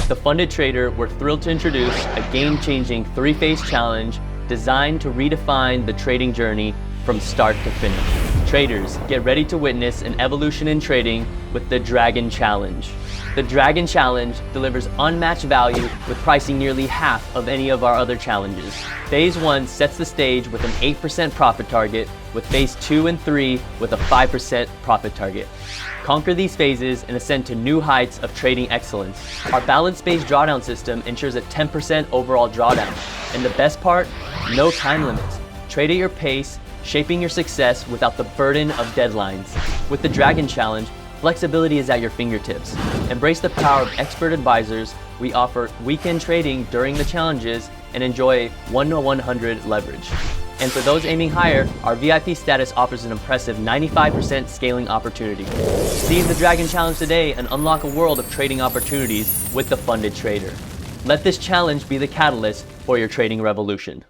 The Funded Trader, we're thrilled to introduce a game-changing three-phase challenge designed to redefine the trading journey from start to finish. Traders, get ready to witness an evolution in trading with the Dragon Challenge. The Dragon Challenge delivers unmatched value with pricing nearly half of any of our other challenges. Phase 1 sets the stage with an 8% profit target, with Phase 2 and 3 with a 5% profit target. Conquer these phases and ascend to new heights of trading excellence. Our balance-based drawdown system ensures a 10% overall drawdown. And the best part? No time limits. Trade at your pace, shaping your success without the burden of deadlines. With the Dragon Challenge, flexibility is at your fingertips. Embrace the power of expert advisors. We offer weekend trading during the challenges and enjoy 1-to-100 leverage. And for those aiming higher, our VIP status offers an impressive 95% scaling opportunity. Seize the Dragon Challenge today and unlock a world of trading opportunities with the Funded Trader. Let this challenge be the catalyst for your trading revolution.